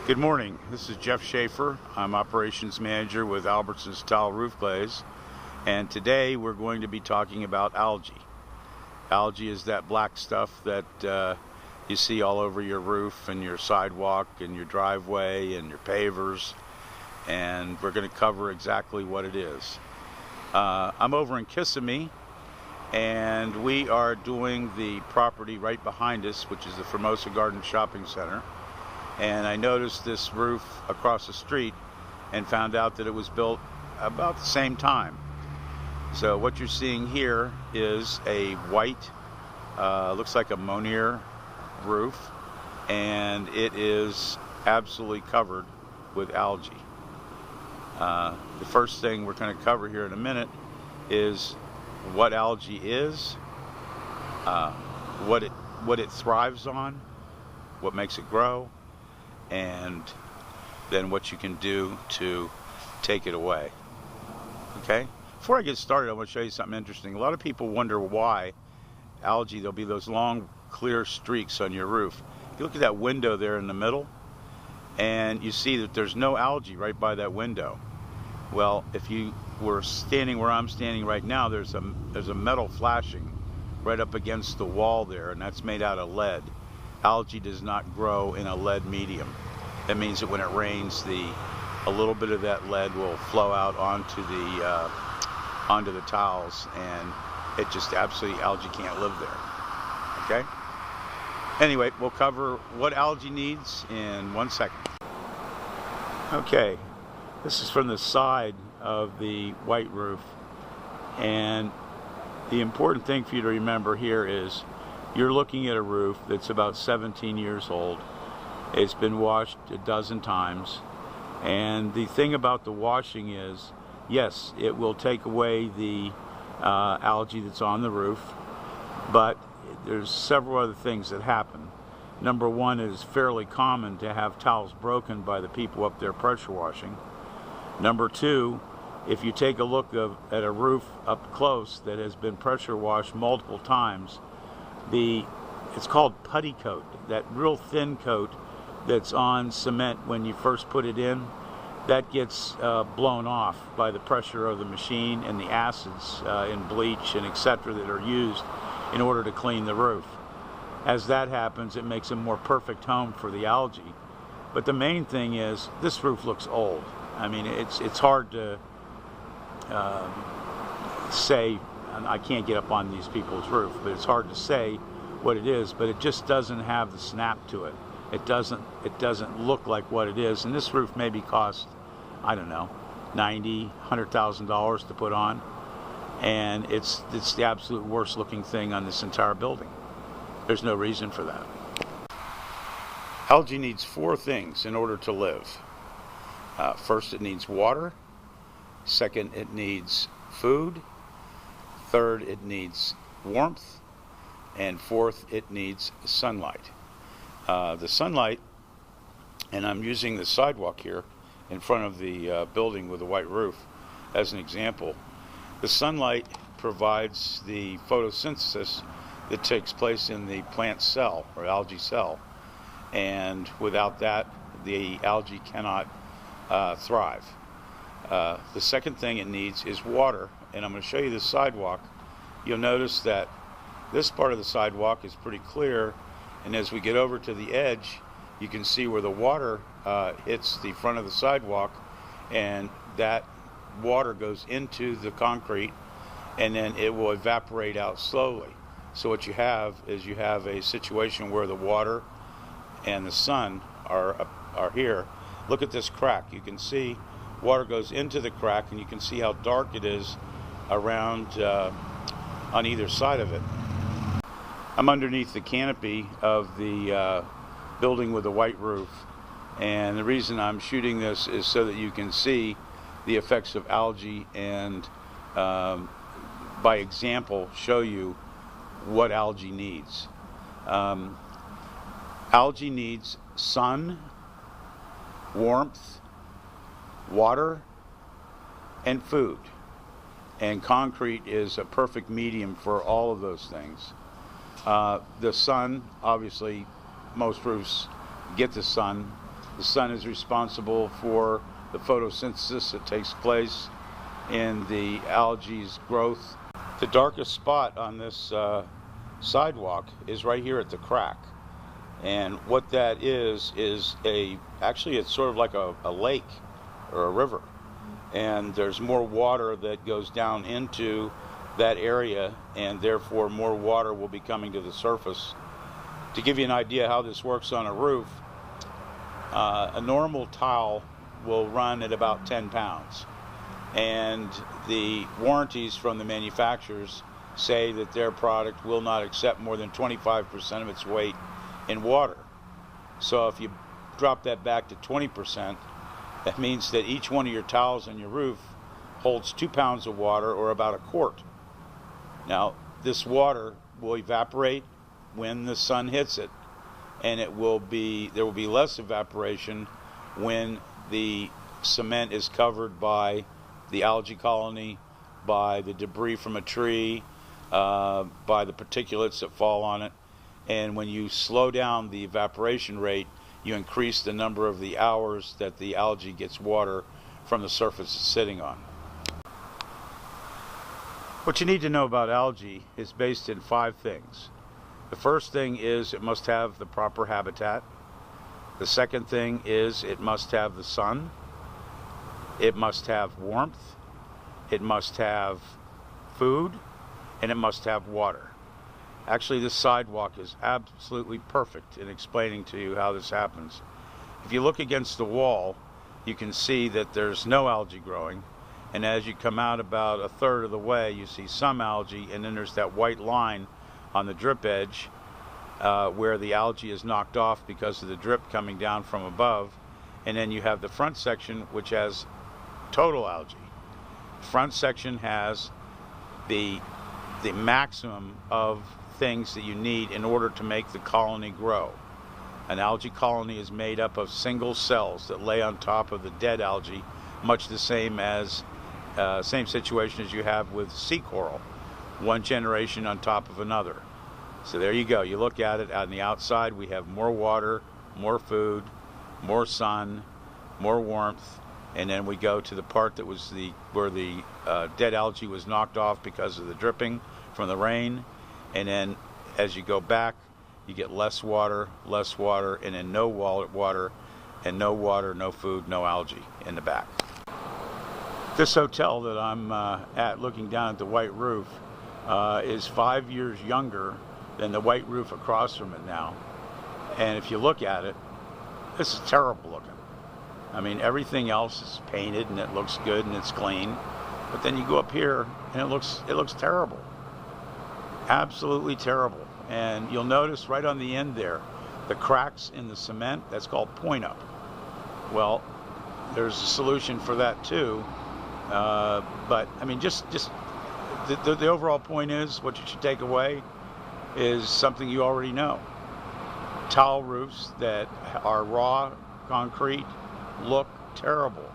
Good morning. This is Jeff Schaefer. I'm Operations Manager with Albertson's Tile Roof Glaze, and today we're going to be talking about algae. Algae is that black stuff that you see all over your roof and your sidewalk and your driveway and your pavers, and we're going to cover exactly what it is. I'm over in Kissimmee, and we are doing the property right behind us, which is the Formosa Garden Shopping Center. And I noticed this roof across the street and found out that it was built about the same time. So what you're seeing here is a white, looks like a Monier roof, and it is absolutely covered with algae. The first thing we're going to cover here in a minute is what algae is, what it thrives on, what makes it grow, and then what you can do to take it away. Okay? Before I get started, I want to show you something interesting. A lot of people wonder why algae, there'll be those long clear streaks on your roof. You look at that window there in the middle, and you see that there's no algae right by that window. Well, if you were standing where I'm standing right now, there's a metal flashing right up against the wall there, and that's made out of lead. Algae does not grow in a lead medium. That means that when it rains, a little bit of that lead will flow out onto the tiles, and it just absolutely, algae can't live there. Okay? Anyway, we'll cover what algae needs in 1 second. Okay, this is from the side of the white roof, and the important thing for you to remember here is you're looking at a roof that's about 17 years old. It's been washed a dozen times, and the thing about the washing is, yes, it will take away the algae that's on the roof, but there's several other things that happen. Number one, it is fairly common to have tiles broken by the people up there pressure washing. Number two, if you take a look at a roof up close that has been pressure washed multiple times, it's called putty coat, that real thin coat that's on cement when you first put it in, that gets blown off by the pressure of the machine and the acids in bleach and etc. that are used in order to clean the roof. As that happens, it makes a more perfect home for the algae. But the main thing is, this roof looks old. I mean, it's hard to say, and I can't get up on these people's roof, but it's hard to say what it is, but it just doesn't have the snap to it. It doesn't look like what it is, and this roof maybe cost, I don't know, $90,000, $100,000 to put on, and it's the absolute worst looking thing on this entire building. There's no reason for that. Algae needs four things in order to live. First, it needs water. Second, it needs food. Third, it needs warmth. And fourth, it needs sunlight. The sunlight, and I'm using the sidewalk here in front of the building with the white roof as an example. The sunlight provides the photosynthesis that takes place in the plant cell or algae cell, and without that, the algae cannot thrive. The second thing it needs is water, and I'm going to show you the sidewalk. You'll notice that this part of the sidewalk is pretty clear, and as we get over to the edge, you can see where the water hits the front of the sidewalk, and that water goes into the concrete, and then it will evaporate out slowly. So what you have is you have a situation where the water and the sun are here. Look at this crack. You can see water goes into the crack, and you can see how dark it is around on either side of it. I'm underneath the canopy of the building with a white roof, and the reason I'm shooting this is so that you can see the effects of algae and by example show you what algae needs. Algae needs sun, warmth, water, and food. And concrete is a perfect medium for all of those things. The sun, obviously, most roofs get the sun, The sun is responsible for the photosynthesis that takes place in the algae's growth. The darkest spot on this sidewalk is right here at the crack. And what that is actually it's sort of like a lake or a river. And there's more water that goes down into that area, and therefore more water will be coming to the surface. To give you an idea how this works on a roof, a normal tile will run at about 10 pounds. And the warranties from the manufacturers say that their product will not accept more than 25% of its weight in water. So if you drop that back to 20%, that means that each one of your tiles on your roof holds 2 pounds of water, or about a quart. Now, this water will evaporate when the sun hits it, and there will be less evaporation when the cement is covered by the algae colony, by the debris from a tree, by the particulates that fall on it. And when you slow down the evaporation rate, you increase the number of the hours that the algae gets water from the surface it's sitting on. What you need to know about algae is based in 5 things. The first thing is it must have the proper habitat. The second thing is it must have the sun. It must have warmth. It must have food. And it must have water. Actually, this sidewalk is absolutely perfect in explaining to you how this happens. If you look against the wall, you can see that there's no algae growing. And as you come out about a third of the way, you see some algae, and then there's that white line on the drip edge where the algae is knocked off because of the drip coming down from above. And then you have the front section, which has total algae. The front section has the maximum of things that you need in order to make the colony grow. An algae colony is made up of single cells that lay on top of the dead algae, much the same situation as you have with sea coral, one generation on top of another. So there you go. You look at it on the outside, we have more water, more food, more sun, more warmth, and then we go to the part that was where the dead algae was knocked off because of the dripping from the rain. And then as you go back, you get less water, and then no water, and no water, no food, no algae in the back. This hotel that I'm at, looking down at the white roof, is 5 years younger than the white roof across from it now. And if you look at it, this is terrible looking. I mean, everything else is painted and it looks good and it's clean. But then you go up here and it looks terrible. Absolutely terrible. And you'll notice right on the end there, the cracks in the cement, that's called point up. Well, there's a solution for that too. But I mean, just the overall point is, what you should take away is something you already know. Tile roofs that are raw concrete look terrible.